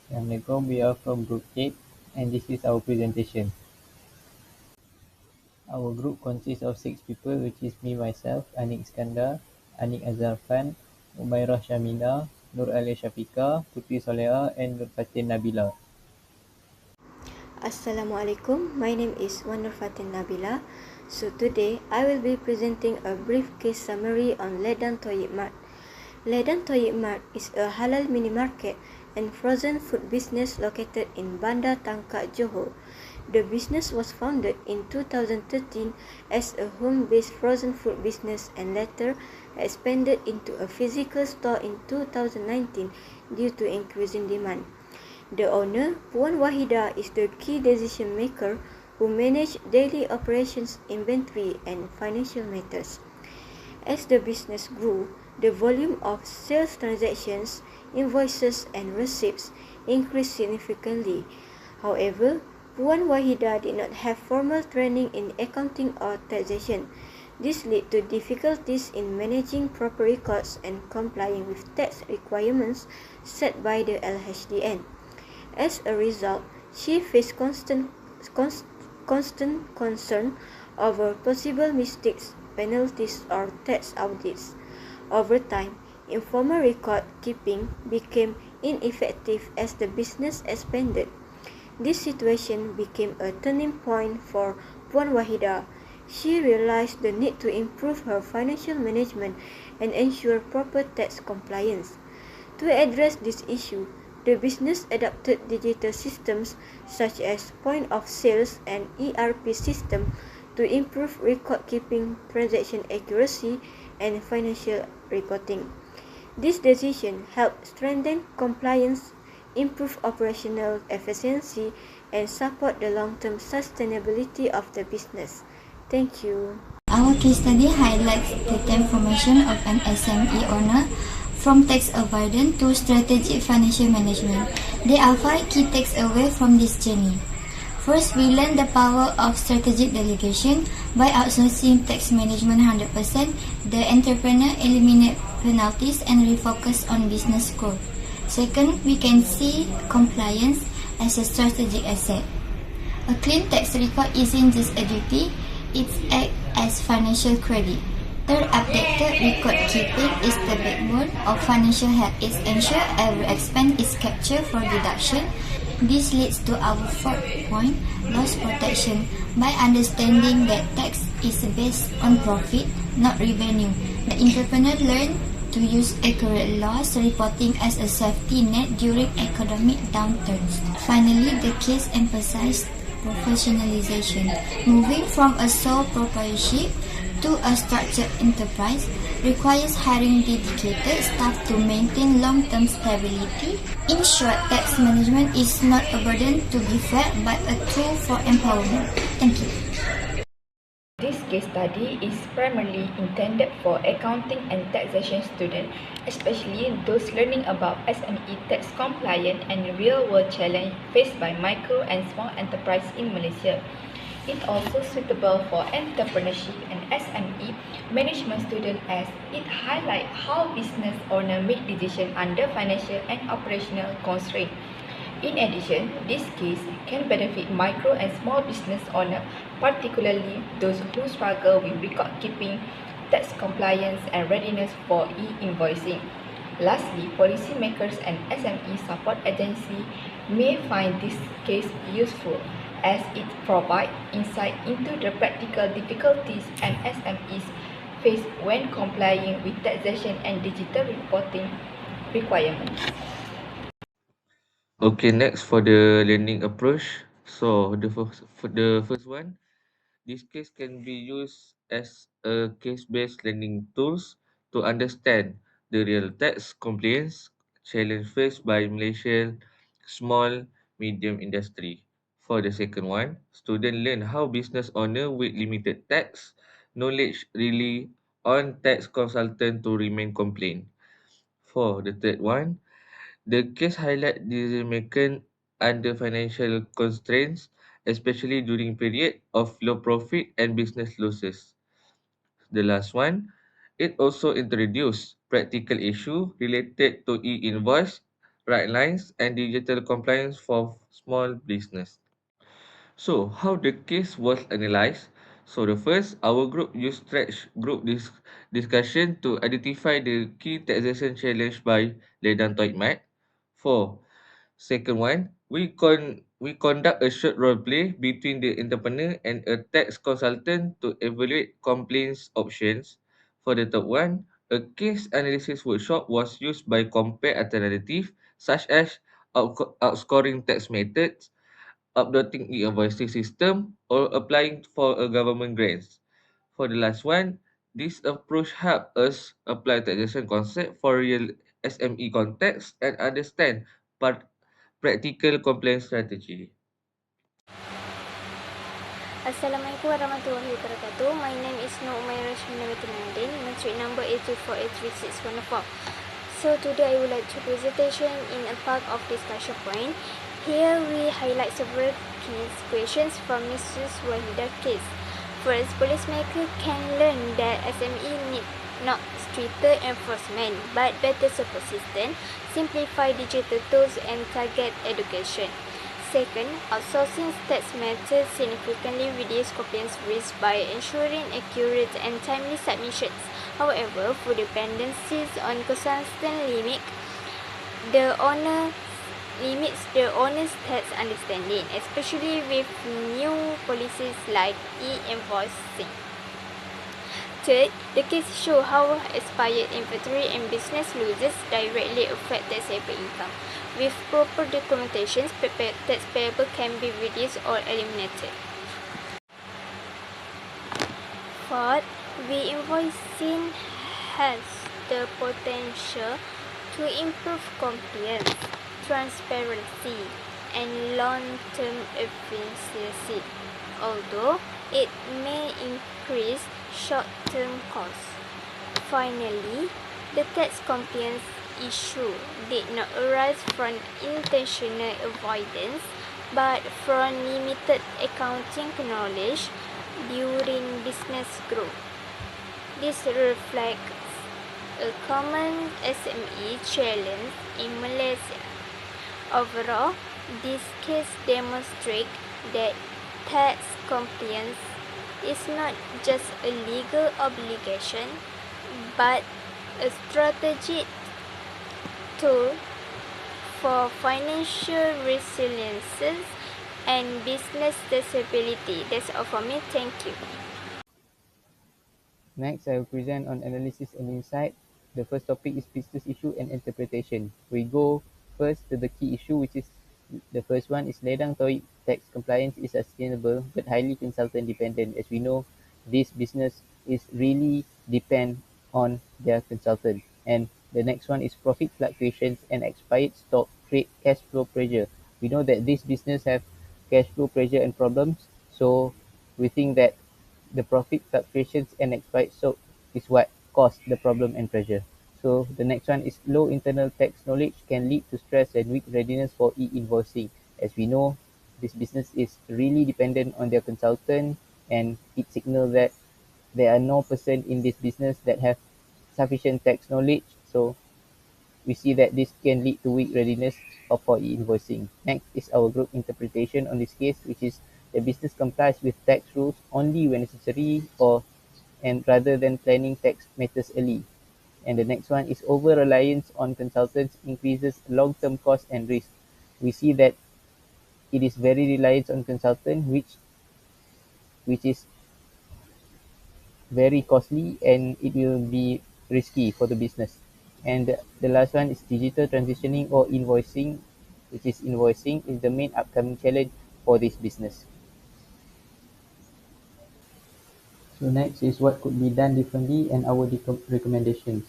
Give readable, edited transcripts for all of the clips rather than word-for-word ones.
I'm Nego, we are from Group 8 and this is our presentation. Our group consists of 6 people, which is me, myself, Anik Iskandar, Anik Azarfan, Umairah Shamila, Nur Ali Shafika, Putri Soleha and Nur Fatin Nabila. Assalamualaikum, my name is Nur Fatin Nabila. So today I will be presenting a brief case summary on Ledan Toyib Mart. Ledan Toyib Mart is a halal mini market and frozen food business located in Bandar Tangkak, Johor. The business was founded in 2013 as a home-based frozen food business and later expanded into a physical store in 2019 due to increasing demand. The owner, Puan Wahida, is the key decision maker who manages daily operations, inventory, and financial matters. As the business grew, the volume of sales transactions, invoices, and receipts increased significantly. However, Puan Wahida did not have formal training in accounting or taxation. This led to difficulties in managing proper records and complying with tax requirements set by the LHDN. As a result, she faced constant concern over possible mistakes, penalties, or tax audits. Over time, informal record keeping became ineffective as the business expanded. This situation became a turning point for Puan Wahida. She realized the need to improve her financial management and ensure proper tax compliance. To address this issue, the business adopted digital systems such as point of sales and ERP system to improve record keeping, transaction accuracy, and financial reporting. This decision helped strengthen compliance, improve operational efficiency, and support the long-term sustainability of the business. Thank you. Our case study highlights the transformation of an SME owner from tax avoidance to strategic financial management. There are 5 key takeaways from this journey. First, we learn the power of strategic delegation. By outsourcing tax management 100%, the entrepreneur eliminates penalties and refocus on business growth. Second, we can see compliance as a strategic asset. A clean tax record isn't just a duty, it acts as financial credit. Third, updated record keeping is the backbone of financial health. It ensures every expense is captured for deduction. This leads to our fourth point, loss protection. By understanding that tax is based on profit, not revenue, the entrepreneur learns to use accurate loss reporting as a safety net during economic downturns. Finally, the case emphasized professionalization. Moving from a sole proprietorship to a structured enterprise requires hiring dedicated staff to maintain long-term stability. In short, tax management is not a burden to be felt, but a tool for empowerment. Thank you. This case study is primarily intended for accounting and taxation students, especially those learning about SME tax compliance and real-world challenges faced by micro and small enterprises in Malaysia. It also suitable for entrepreneurship and SME management students as it highlights how business owners make decisions under financial and operational constraints. In addition, this case can benefit micro and small business owners, particularly those who struggle with record keeping, tax compliance, and readiness for e-invoicing. Lastly, policymakers and SME support agencies may find this case useful as it provides insight into the practical difficulties and SMEs face when complying with taxation and digital reporting requirements. Okay, next for the learning approach. So the first one, this case can be used as a case-based learning tools to understand the real tax compliance challenge faced by Malaysian small medium industry. For the second one, students learn how business owner with limited tax knowledge rely on tax consultant to remain compliant. For the third one, the case highlight decision-making under financial constraints, especially during period of low profit and business losses. The last one, it also introduced practical issue related to e-invoice, bright lines, and digital compliance for small business. So, how the case was analyzed? So, the first, our group used stretch group discussion to identify the key taxation challenge by Ledan Toitmat. For second one, we conduct a short role play between the entrepreneur and a tax consultant to evaluate complaints options. For the third one, a case analysis workshop was used by compare alternatives such as outscoring tax methods, updating e-invoicing system, or applying for a government grants. For the last one, this approach helped us apply taxation concept for real SME context and understand practical compliance strategy. Assalamualaikum warahmatullahi wabarakatuh. My name is Nur Umairah Shamnawati Nandin, matric number 824836104. So today I would like to presentation in a part of discussion point. Here we highlight several key questions from Mrs. Wahida's case. First, policymaker can learn that SME need not stricter enforcement but better support system, simplify digital tools and target education. Second, outsourcing tax matters significantly reduce compliance risk by ensuring accurate and timely submissions. However, for dependencies on consultant limits the owner's tax understanding, especially with new policies like e-invoicing. Third, the case show how expired inventory and business losses directly affect taxable income. With proper documentation, tax payable can be reduced or eliminated. Fourth, re-invoicing has the potential to improve compliance, transparency, and long-term efficiency, although it may increase short-term costs. Finally, the tax compliance issue did not arise from intentional avoidance but from limited accounting knowledge during business growth. This reflects a common SME challenge in Malaysia. Overall, this case demonstrates that tax compliance is not just a legal obligation but a strategic tool for financial resilience and business stability. That's all for me. Thank you. Next, I will present on analysis and insight. The first topic is business issue and interpretation. We go first to the key issue, which is the first one is Ledang Toy tax compliance is sustainable but highly consultant dependent. As we know, this business is really depend on their consultant. And the next one is profit fluctuations and expired stock create cash flow pressure. We know that this business have cash flow pressure and problems, so we think that the profit fluctuations and expired stock is what caused the problem and pressure. So the next one is low internal tax knowledge can lead to stress and weak readiness for e-invoicing. As we know, this business is really dependent on their consultant, and it signals that there are no person in this business that have sufficient tax knowledge. So we see that this can lead to weak readiness for e-invoicing. Next is our group interpretation on this case, which is the business complies with tax rules only when necessary or and rather than planning tax matters early. And the next one is over-reliance on consultants increases long-term cost and risk. We see that it is very reliant on consultant, which is very costly and it will be risky for the business. And the last one is digital transitioning or invoicing, which is invoicing is the main upcoming challenge for this business. So next is what could be done differently and our recommendations.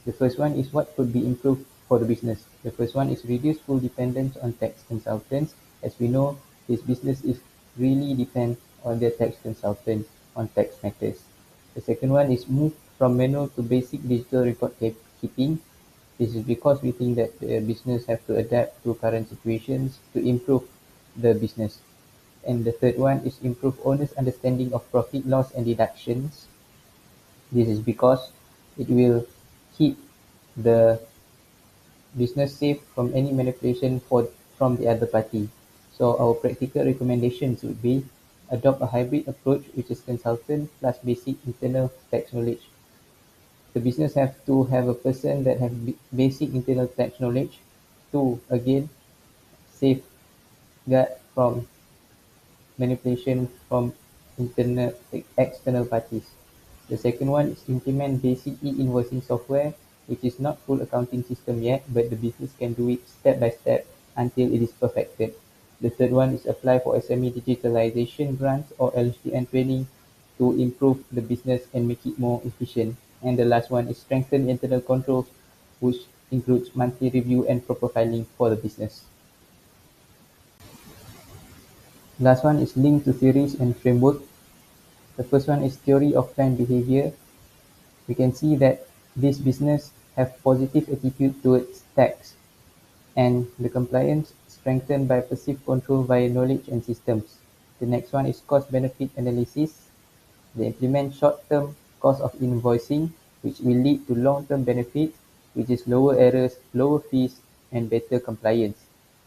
The first one is what could be improved for the business. The first one is reduce full dependence on tax consultants. As we know, this business is really depend on their tax consultant on tax matters. The second one is move from manual to basic digital record keeping. This is because we think that the business have to adapt to current situations to improve the business. And the third one is improve owner's understanding of profit, loss, and deductions. This is because it will keep the business safe from any manipulation from the other party. So our practical recommendations would be adopt a hybrid approach, which is consultant plus basic internal tax knowledge. The business have to have a person that have basic internal tax knowledge to again safeguard from manipulation from internal external parties. The second one is implement basic e-invoicing software, which is not full accounting system yet, but the business can do it step by step until it is perfected. The third one is apply for SME digitalization grants or LHDN training to improve the business and make it more efficient. And the last one is strengthen internal controls, which includes monthly review and proper filing for the business. Last one is linked to theories and framework. The first one is theory of client behavior. We can see that this business have positive attitude towards tax and the compliance strengthened by perceived control via knowledge and systems. The next one is cost benefit analysis. They implement short-term cost of invoicing, which will lead to long-term benefits, which is lower errors, lower fees, and better compliance.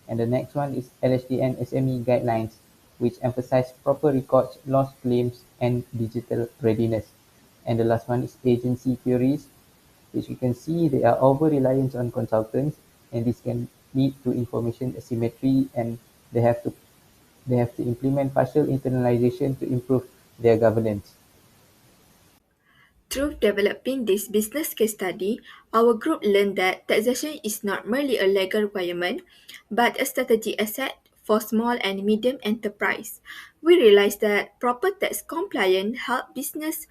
And the next one is LHDN SME guidelines, which emphasize proper records, loss claims, and digital readiness. And the last one is agency theories, which you can see they are over-reliance on consultants, and this can lead to information asymmetry, and they have to they have to implement partial internalization to improve their governance. Through developing this business case study, our group learned that taxation is not merely a legal requirement, but a strategic asset for small and medium enterprise. We realized that proper tax compliance help business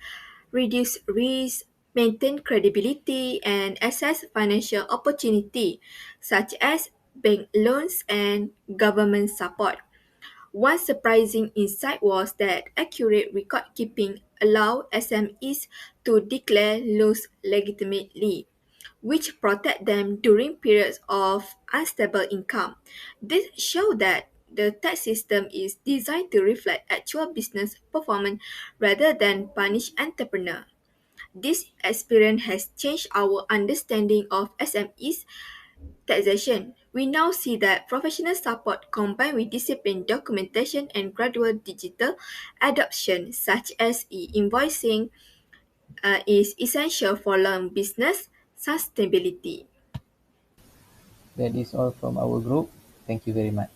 reduce risk, maintain credibility, and access financial opportunity, such as bank loans and government support. One surprising insight was that accurate record keeping allowed SMEs to declare loss legitimately, which protect them during periods of unstable income. This shows that the tax system is designed to reflect actual business performance rather than punish entrepreneurs. This experience has changed our understanding of SMEs taxation. We now see that professional support combined with disciplined documentation and gradual digital adoption, such as e-invoicing, is essential for long business sustainability. That is all from our group. Thank you very much.